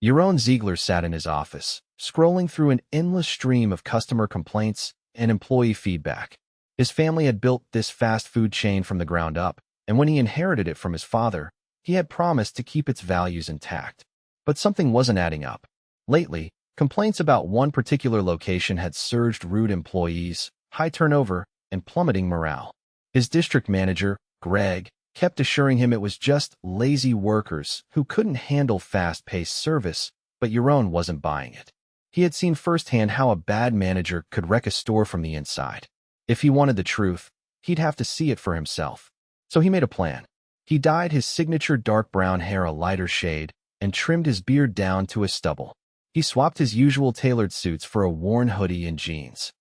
Yaron Ziegler sat in his office, scrolling through an endless stream of customer complaints and employee feedback. His family had built this fast food chain from the ground up, and when he inherited it from his father, he had promised to keep its values intact. But something wasn't adding up. Lately, complaints about one particular location had surged: rude employees, high turnover, and plummeting morale. His district manager, Greg, kept assuring him it was just lazy workers who couldn't handle fast-paced service, but Yaron wasn't buying it. He had seen firsthand how a bad manager could wreck a store from the inside. If he wanted the truth, he'd have to see it for himself. So he made a plan. He dyed his signature dark brown hair a lighter shade and trimmed his beard down to a stubble. He swapped his usual tailored suits for a worn hoodie and jeans.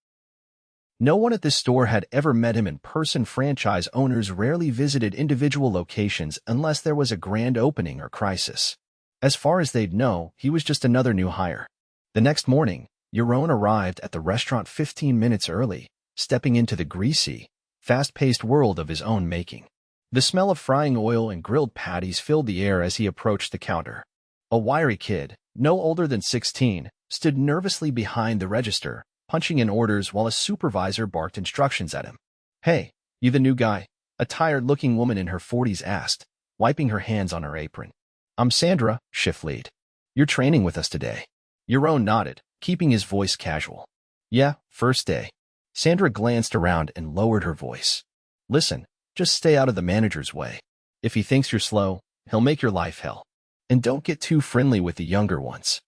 No one at this store had ever met him in person. Franchise owners rarely visited individual locations unless there was a grand opening or crisis. As far as they'd know, he was just another new hire. The next morning, Yaron arrived at the restaurant 15 minutes early, stepping into the greasy, fast-paced world of his own making. The smell of frying oil and grilled patties filled the air as he approached the counter. A wiry kid, no older than 16, stood nervously behind the register, punching in orders while a supervisor barked instructions at him. "Hey, you the new guy?" a tired-looking woman in her 40s asked, wiping her hands on her apron. "I'm Sandra, shift lead. You're training with us today." Yaron nodded, keeping his voice casual. "Yeah, first day." Sandra glanced around and lowered her voice. "Listen, just stay out of the manager's way. If he thinks you're slow, he'll make your life hell. And don't get too friendly with the younger ones."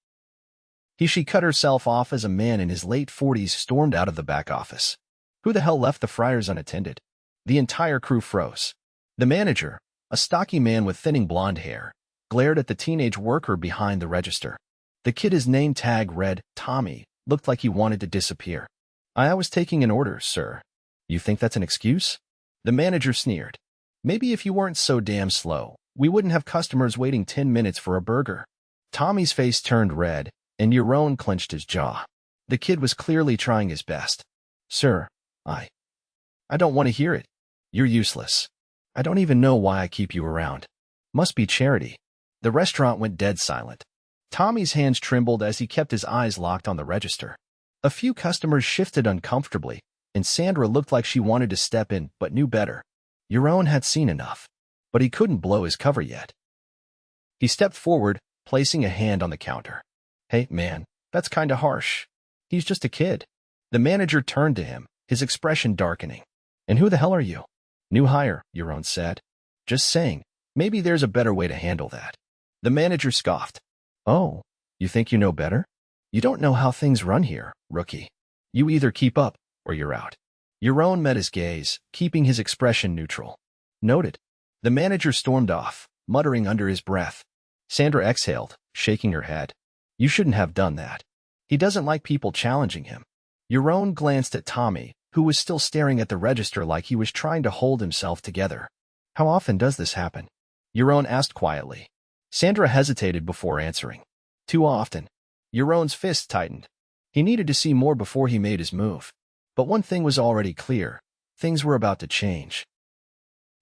She cut herself off as a man in his late 40s stormed out of the back office. Who the hell left the fryers unattended? The entire crew froze. The manager, a stocky man with thinning blonde hair, glared at the teenage worker behind the register. The kid, his name tag read Tommy, looked like he wanted to disappear. "I was taking an order, sir." "You think that's an excuse?" The manager sneered. "Maybe if you weren't so damn slow, we wouldn't have customers waiting 10 minutes for a burger." Tommy's face turned red, and Yaron clenched his jaw. The kid was clearly trying his best. "Sir, I don't want to hear it. You're useless. I don't even know why I keep you around. Must be charity." The restaurant went dead silent. Tommy's hands trembled as he kept his eyes locked on the register. A few customers shifted uncomfortably, and Sandra looked like she wanted to step in but knew better. Yaron had seen enough, but he couldn't blow his cover yet. He stepped forward, placing a hand on the counter. "Hey, man, that's kinda harsh. He's just a kid." The manager turned to him, his expression darkening. "And who the hell are you?" "New hire," Yaron said. "Just saying, maybe there's a better way to handle that." The manager scoffed. "Oh, you think you know better? You don't know how things run here, rookie. You either keep up, or you're out." Yaron met his gaze, keeping his expression neutral. "Noted." The manager stormed off, muttering under his breath. Sandra exhaled, shaking her head. "You shouldn't have done that. He doesn't like people challenging him." Yaron glanced at Tommy, who was still staring at the register like he was trying to hold himself together. "How often does this happen?" Yaron asked quietly. Sandra hesitated before answering. "Too often." Yaron's fist tightened. He needed to see more before he made his move. But one thing was already clear. Things were about to change.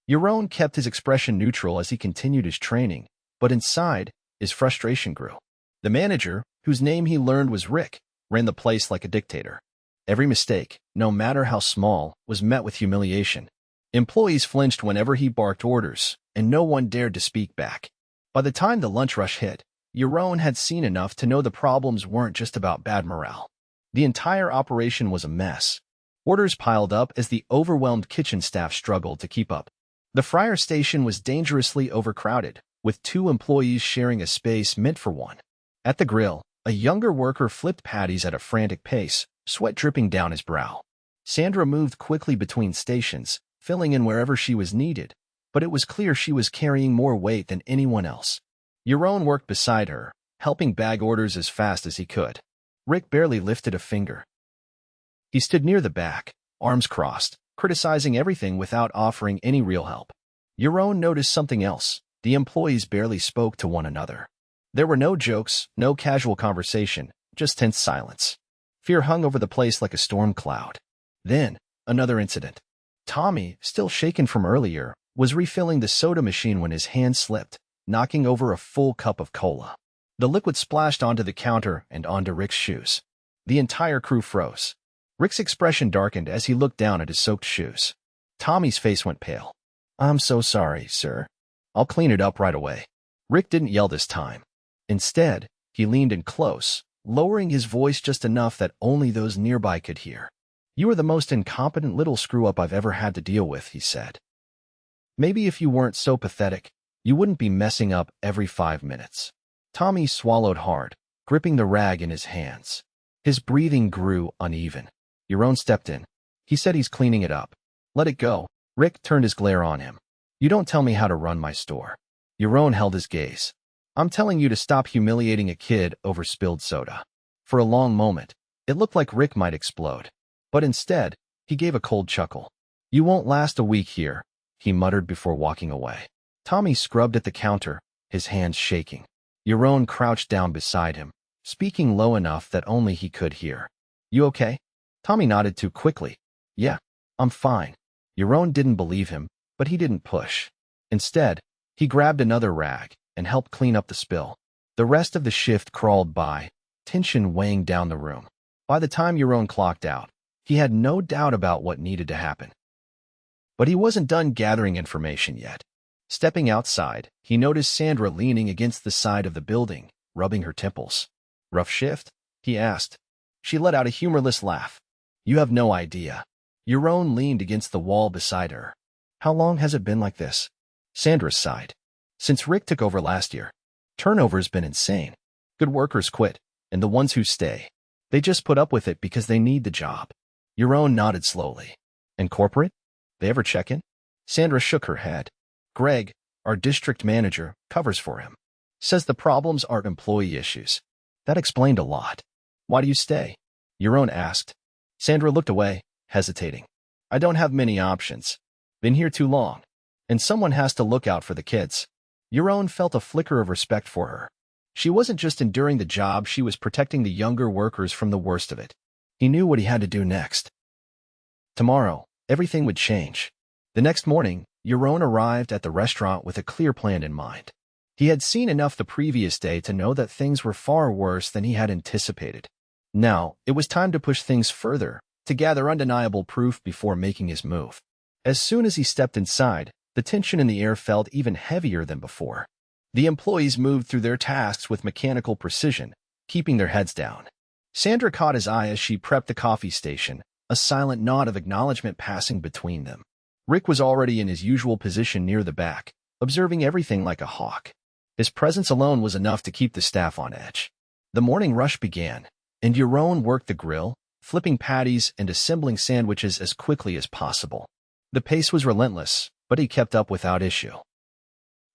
Yaron kept his expression neutral as he continued his training, but inside, his frustration grew. The manager, whose name he learned was Rick, ran the place like a dictator. Every mistake, no matter how small, was met with humiliation. Employees flinched whenever he barked orders, and no one dared to speak back. By the time the lunch rush hit, Yaron had seen enough to know the problems weren't just about bad morale. The entire operation was a mess. Orders piled up as the overwhelmed kitchen staff struggled to keep up. The fryer station was dangerously overcrowded, with 2 employees sharing a space meant for one. At the grill, a younger worker flipped patties at a frantic pace, sweat dripping down his brow. Sandra moved quickly between stations, filling in wherever she was needed, but it was clear she was carrying more weight than anyone else. Yaron worked beside her, helping bag orders as fast as he could. Rick barely lifted a finger. He stood near the back, arms crossed, criticizing everything without offering any real help. Yaron noticed something else. The employees barely spoke to one another. There were no jokes, no casual conversation, just tense silence. Fear hung over the place like a storm cloud. Then, another incident. Tommy, still shaken from earlier, was refilling the soda machine when his hand slipped, knocking over a full cup of cola. The liquid splashed onto the counter and onto Rick's shoes. The entire crew froze. Rick's expression darkened as he looked down at his soaked shoes. Tommy's face went pale. "I'm so sorry, sir. I'll clean it up right away." Rick didn't yell this time. Instead, he leaned in close, lowering his voice just enough that only those nearby could hear. "You are the most incompetent little screw-up I've ever had to deal with," he said. "Maybe if you weren't so pathetic, you wouldn't be messing up every 5 minutes." Tommy swallowed hard, gripping the rag in his hands. His breathing grew uneven. Yaron stepped in. He said he's cleaning it up. "Let it go." Rick turned his glare on him. "You don't tell me how to run my store." Yaron held his gaze. "I'm telling you to stop humiliating a kid over spilled soda." For a long moment, it looked like Rick might explode. But instead, he gave a cold chuckle. "You won't last a week here," he muttered before walking away. Tommy scrubbed at the counter, his hands shaking. Yaron crouched down beside him, speaking low enough that only he could hear. "You okay?" Tommy nodded too quickly. "Yeah, I'm fine." Yaron didn't believe him, but he didn't push. Instead, he grabbed another rag and helped clean up the spill. The rest of the shift crawled by, tension weighing down the room. By the time Yaron clocked out, he had no doubt about what needed to happen. But he wasn't done gathering information yet. Stepping outside, he noticed Sandra leaning against the side of the building, rubbing her temples. "Rough shift?" he asked. She let out a humorless laugh. "You have no idea." Yaron leaned against the wall beside her. "How long has it been like this?" Sandra sighed. "Since Rick took over last year. Turnover's been insane. Good workers quit, and the ones who stay, they just put up with it because they need the job." Yaron nodded slowly. "And corporate? They ever check in?" Sandra shook her head. "Greg, our district manager, covers for him. Says the problems aren't employee issues." That explained a lot. "Why do you stay?" Yaron asked. Sandra looked away, hesitating. "I don't have many options. Been here too long. And someone has to look out for the kids." Yaron felt a flicker of respect for her. She wasn't just enduring the job, she was protecting the younger workers from the worst of it. He knew what he had to do next. Tomorrow, everything would change. The next morning, Yaron arrived at the restaurant with a clear plan in mind. He had seen enough the previous day to know that things were far worse than he had anticipated. Now, it was time to push things further, to gather undeniable proof before making his move. As soon as he stepped inside, the tension in the air felt even heavier than before. The employees moved through their tasks with mechanical precision, keeping their heads down. Sandra caught his eye as she prepped the coffee station, a silent nod of acknowledgement passing between them. Rick was already in his usual position near the back, observing everything like a hawk. His presence alone was enough to keep the staff on edge. The morning rush began, and Yaron worked the grill, flipping patties and assembling sandwiches as quickly as possible. The pace was relentless, but he kept up without issue.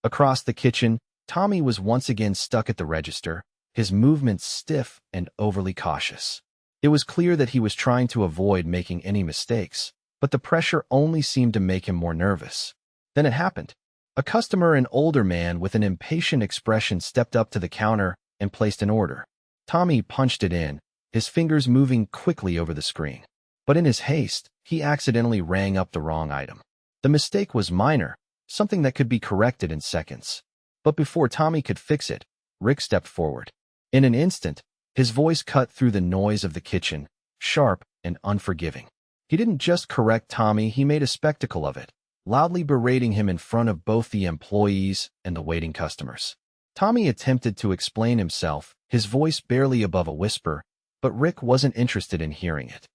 Across the kitchen, Tommy was once again stuck at the register, his movements stiff and overly cautious. It was clear that he was trying to avoid making any mistakes, but the pressure only seemed to make him more nervous. Then it happened. A customer, an older man with an impatient expression, stepped up to the counter and placed an order. Tommy punched it in, his fingers moving quickly over the screen. But in his haste, he accidentally rang up the wrong item. The mistake was minor, something that could be corrected in seconds. But before Tommy could fix it, Rick stepped forward. In an instant, his voice cut through the noise of the kitchen, sharp and unforgiving. He didn't just correct Tommy, he made a spectacle of it, loudly berating him in front of both the employees and the waiting customers. Tommy attempted to explain himself, his voice barely above a whisper, but Rick wasn't interested in hearing it.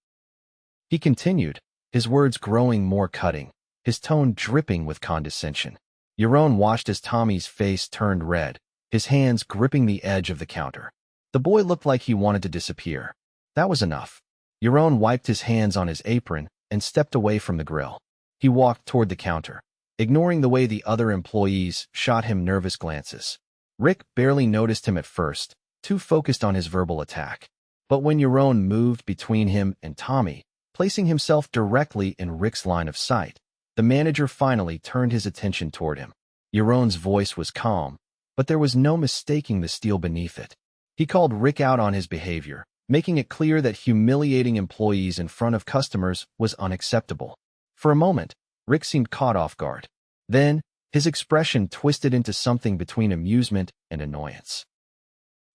He continued, his words growing more cutting, his tone dripping with condescension. Yaron watched as Tommy's face turned red, his hands gripping the edge of the counter. The boy looked like he wanted to disappear. That was enough. Yaron wiped his hands on his apron and stepped away from the grill. He walked toward the counter, ignoring the way the other employees shot him nervous glances. Rick barely noticed him at first, too focused on his verbal attack. But when Yaron moved between him and Tommy, placing himself directly in Rick's line of sight, the manager finally turned his attention toward him. Yaron's voice was calm, but there was no mistaking the steel beneath it. He called Rick out on his behavior, making it clear that humiliating employees in front of customers was unacceptable. For a moment, Rick seemed caught off guard. Then, his expression twisted into something between amusement and annoyance.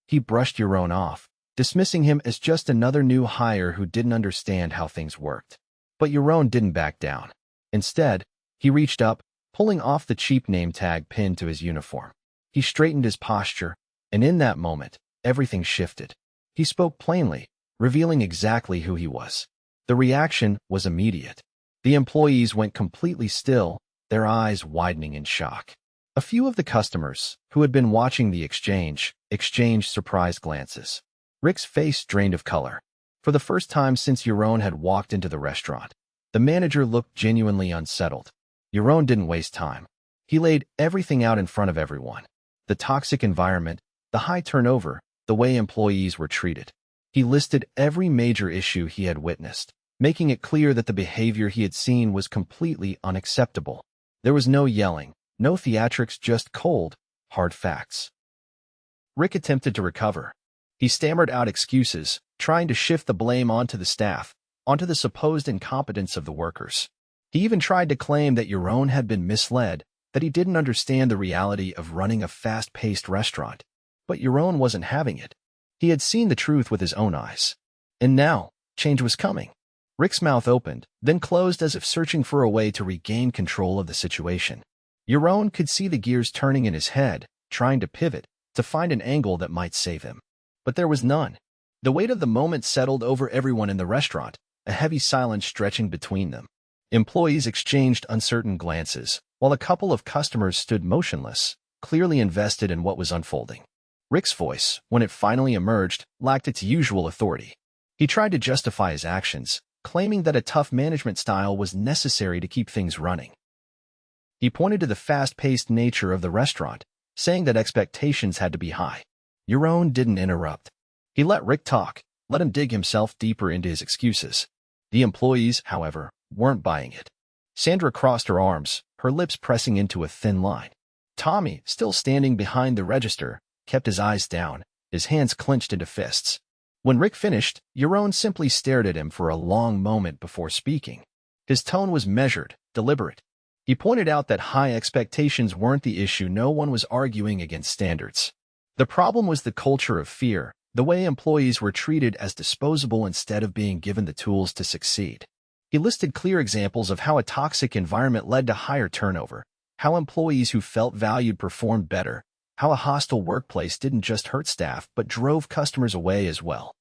He brushed Yaron off, dismissing him as just another new hire who didn't understand how things worked. But Yaron didn't back down. Instead, he reached up, pulling off the cheap name tag pinned to his uniform. He straightened his posture, and in that moment, everything shifted. He spoke plainly, revealing exactly who he was. The reaction was immediate. The employees went completely still, their eyes widening in shock. A few of the customers, who had been watching the exchange, exchanged surprised glances. Rick's face drained of color. For the first time since Yaron had walked into the restaurant, the manager looked genuinely unsettled. Yaron didn't waste time. He laid everything out in front of everyone. The toxic environment, the high turnover, the way employees were treated. He listed every major issue he had witnessed, making it clear that the behavior he had seen was completely unacceptable. There was no yelling, no theatrics, just cold, hard facts. Rick attempted to recover. He stammered out excuses, trying to shift the blame onto the staff, onto the supposed incompetence of the workers. He even tried to claim that Yaron had been misled, that he didn't understand the reality of running a fast-paced restaurant. But Yaron wasn't having it. He had seen the truth with his own eyes. And now, change was coming. Rick's mouth opened, then closed as if searching for a way to regain control of the situation. Yaron could see the gears turning in his head, trying to pivot, to find an angle that might save him. But there was none. The weight of the moment settled over everyone in the restaurant, a heavy silence stretching between them. Employees exchanged uncertain glances, while a couple of customers stood motionless, clearly invested in what was unfolding. Rick's voice, when it finally emerged, lacked its usual authority. He tried to justify his actions, claiming that a tough management style was necessary to keep things running. He pointed to the fast-paced nature of the restaurant, saying that expectations had to be high. Yaron didn't interrupt. He let Rick talk, let him dig himself deeper into his excuses. The employees, however, weren't buying it. Sandra crossed her arms, her lips pressing into a thin line. Tommy, still standing behind the register, kept his eyes down, his hands clenched into fists. When Rick finished, Yaron simply stared at him for a long moment before speaking. His tone was measured, deliberate. He pointed out that high expectations weren't the issue. No one was arguing against standards. The problem was the culture of fear, the way employees were treated as disposable instead of being given the tools to succeed. He listed clear examples of how a toxic environment led to higher turnover, how employees who felt valued performed better, how a hostile workplace didn't just hurt staff but drove customers away as well.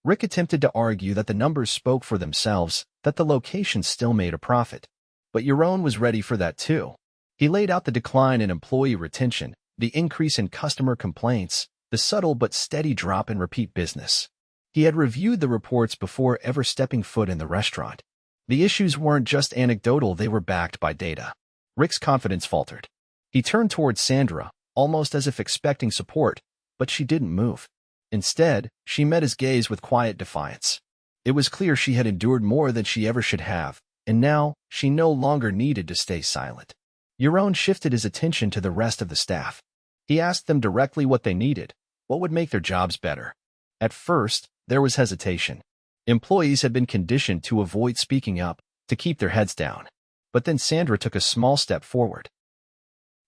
Rick attempted to argue that the numbers spoke for themselves, that the location still made a profit. But Yaron was ready for that too. He laid out the decline in employee retention, the increase in customer complaints, the subtle but steady drop in repeat business. He had reviewed the reports before ever stepping foot in the restaurant. The issues weren't just anecdotal, they were backed by data. Rick's confidence faltered. He turned towards Sandra, almost as if expecting support, but she didn't move. Instead, she met his gaze with quiet defiance. It was clear she had endured more than she ever should have, and now she no longer needed to stay silent. Yaron shifted his attention to the rest of the staff. He asked them directly what they needed, what would make their jobs better. At first, there was hesitation. Employees had been conditioned to avoid speaking up, to keep their heads down. But then Sandra took a small step forward.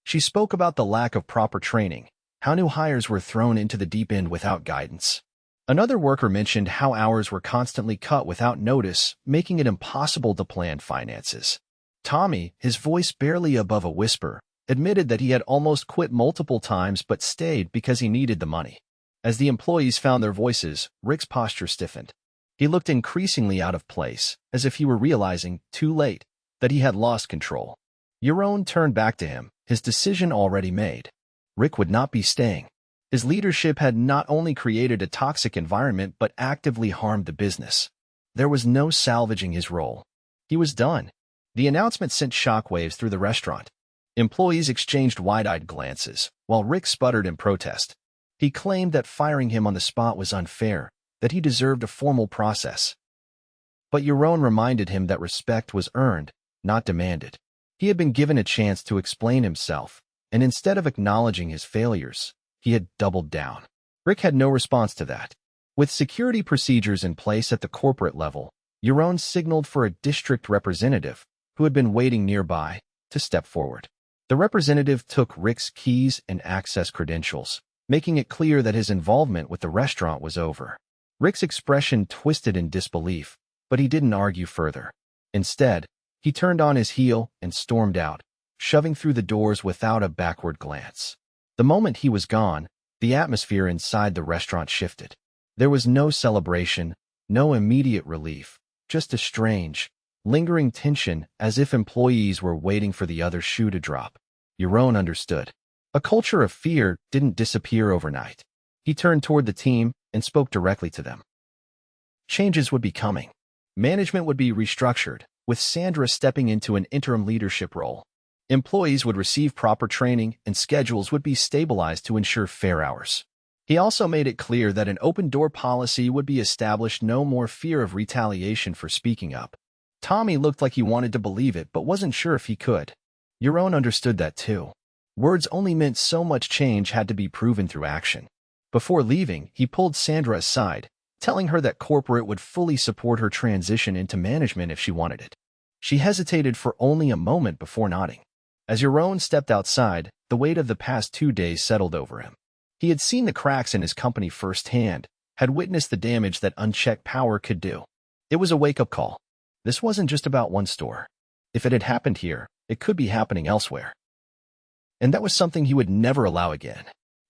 She spoke about the lack of proper training, how new hires were thrown into the deep end without guidance. Another worker mentioned how hours were constantly cut without notice, making it impossible to plan finances. Tommy, his voice barely above a whisper, admitted that he had almost quit multiple times but stayed because he needed the money. As the employees found their voices, Rick's posture stiffened. He looked increasingly out of place, as if he were realizing, too late, that he had lost control. Yaron turned back to him, his decision already made. Rick would not be staying. His leadership had not only created a toxic environment but actively harmed the business. There was no salvaging his role. He was done. The announcement sent shockwaves through the restaurant. Employees exchanged wide-eyed glances, while Rick sputtered in protest. He claimed that firing him on the spot was unfair, that he deserved a formal process. But Yaron reminded him that respect was earned, not demanded. He had been given a chance to explain himself, and instead of acknowledging his failures, he had doubled down. Rick had no response to that. With security procedures in place at the corporate level, Yaron signaled for a district representative, who had been waiting nearby, to step forward. The representative took Rick's keys and access credentials, making it clear that his involvement with the restaurant was over. Rick's expression twisted in disbelief, but he didn't argue further. Instead, he turned on his heel and stormed out, shoving through the doors without a backward glance. The moment he was gone, the atmosphere inside the restaurant shifted. There was no celebration, no immediate relief, just a strange, lingering tension as if employees were waiting for the other shoe to drop. Yaron understood. A culture of fear didn't disappear overnight. He turned toward the team and spoke directly to them. Changes would be coming. Management would be restructured, with Sandra stepping into an interim leadership role. Employees would receive proper training and schedules would be stabilized to ensure fair hours. He also made it clear that an open-door policy would be established, no more fear of retaliation for speaking up. Tommy looked like he wanted to believe it but wasn't sure if he could. Yaron understood that too. Words only meant so much. Change had to be proven through action. Before leaving, he pulled Sandra aside, telling her that corporate would fully support her transition into management if she wanted it. She hesitated for only a moment before nodding. As Yaron stepped outside, the weight of the past 2 days settled over him. He had seen the cracks in his company firsthand, had witnessed the damage that unchecked power could do. It was a wake-up call. This wasn't just about one store. If it had happened here, it could be happening elsewhere. And that was something he would never allow again.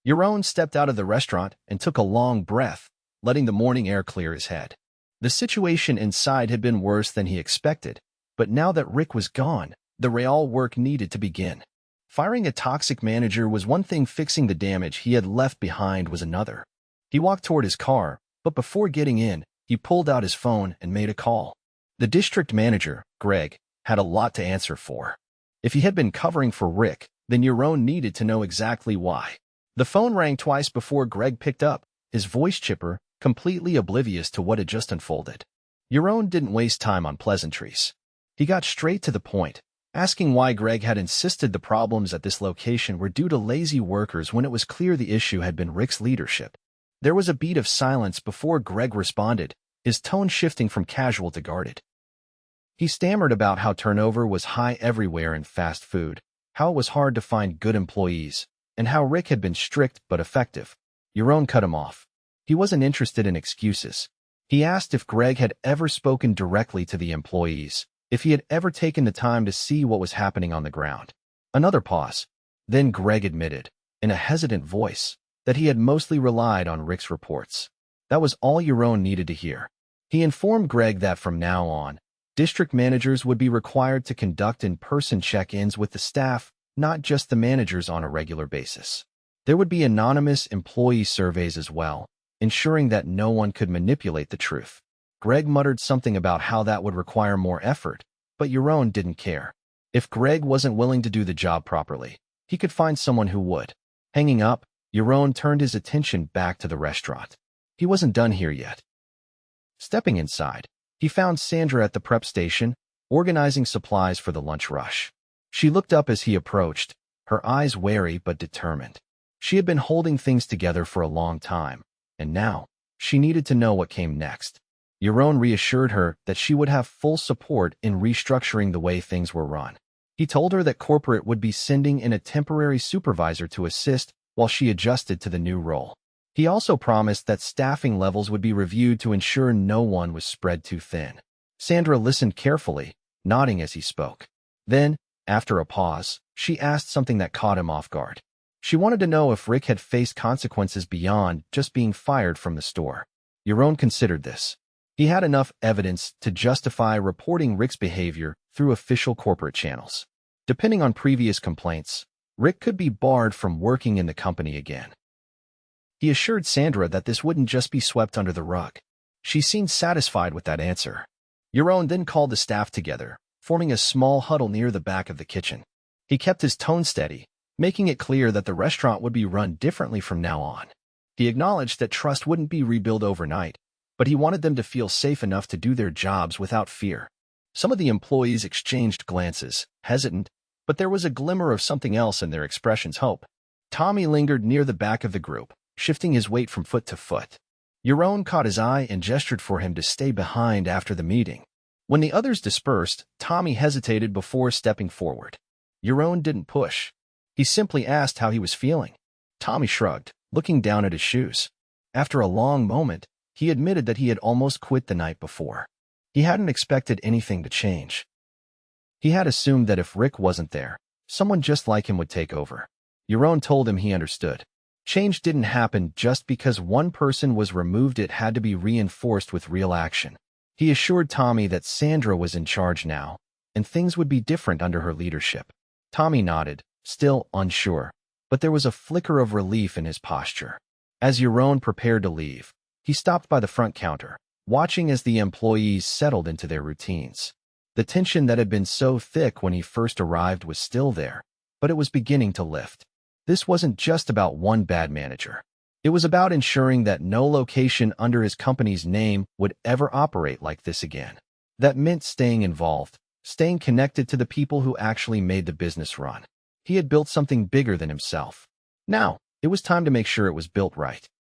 Yaron stepped out of the restaurant and took a long breath, letting the morning air clear his head. The situation inside had been worse than he expected, but now that Rick was gone, the real work needed to begin. Firing a toxic manager was one thing, fixing the damage he had left behind was another. He walked toward his car, but before getting in, he pulled out his phone and made a call. The district manager, Greg, had a lot to answer for. If he had been covering for Rick, then Yaron needed to know exactly why. The phone rang twice before Greg picked up, his voice chipper, completely oblivious to what had just unfolded. Yaron didn't waste time on pleasantries. He got straight to the point, asking why Greg had insisted the problems at this location were due to lazy workers when it was clear the issue had been Rick's leadership. There was a beat of silence before Greg responded, his tone shifting from casual to guarded. He stammered about how turnover was high everywhere in fast food, how it was hard to find good employees, and how Rick had been strict but effective. Yaron cut him off. He wasn't interested in excuses. He asked if Greg had ever spoken directly to the employees, if he had ever taken the time to see what was happening on the ground. Another pause. Then Greg admitted, in a hesitant voice, that he had mostly relied on Rick's reports. That was all Yaron needed to hear. He informed Greg that from now on, district managers would be required to conduct in-person check-ins with the staff, not just the managers, on a regular basis. There would be anonymous employee surveys as well, ensuring that no one could manipulate the truth. Greg muttered something about how that would require more effort, but Yaron didn't care. If Greg wasn't willing to do the job properly, he could find someone who would. Hanging up, Yaron turned his attention back to the restaurant. He wasn't done here yet. Stepping inside, he found Sandra at the prep station, organizing supplies for the lunch rush. She looked up as he approached, her eyes wary but determined. She had been holding things together for a long time, and now, she needed to know what came next. Yaron reassured her that she would have full support in restructuring the way things were run. He told her that corporate would be sending in a temporary supervisor to assist while she adjusted to the new role. He also promised that staffing levels would be reviewed to ensure no one was spread too thin. Sandra listened carefully, nodding as he spoke. Then, after a pause, she asked something that caught him off guard. She wanted to know if Rick had faced consequences beyond just being fired from the store. Yaron considered this. He had enough evidence to justify reporting Rick's behavior through official corporate channels. Depending on previous complaints, Rick could be barred from working in the company again. He assured Sandra that this wouldn't just be swept under the rug. She seemed satisfied with that answer. Yaron then called the staff together, forming a small huddle near the back of the kitchen. He kept his tone steady, making it clear that the restaurant would be run differently from now on. He acknowledged that trust wouldn't be rebuilt overnight, but he wanted them to feel safe enough to do their jobs without fear. Some of the employees exchanged glances, hesitant, but there was a glimmer of something else in their expressions. Hope. Tommy lingered near the back of the group, shifting his weight from foot to foot. Yaron caught his eye and gestured for him to stay behind after the meeting. When the others dispersed, Tommy hesitated before stepping forward. Yaron didn't push. He simply asked how he was feeling. Tommy shrugged, looking down at his shoes. After a long moment, he admitted that he had almost quit the night before. He hadn't expected anything to change. He had assumed that if Rick wasn't there, someone just like him would take over. Yaron told him he understood. Change didn't happen just because one person was removed. It had to be reinforced with real action. He assured Tommy that Sandra was in charge now, and things would be different under her leadership. Tommy nodded, still unsure, but there was a flicker of relief in his posture. As Yaron prepared to leave, he stopped by the front counter, watching as the employees settled into their routines. The tension that had been so thick when he first arrived was still there, but it was beginning to lift. This wasn't just about one bad manager. It was about ensuring that no location under his company's name would ever operate like this again. That meant staying involved, staying connected to the people who actually made the business run. He had built something bigger than himself. Now, it was time to make sure it was built right.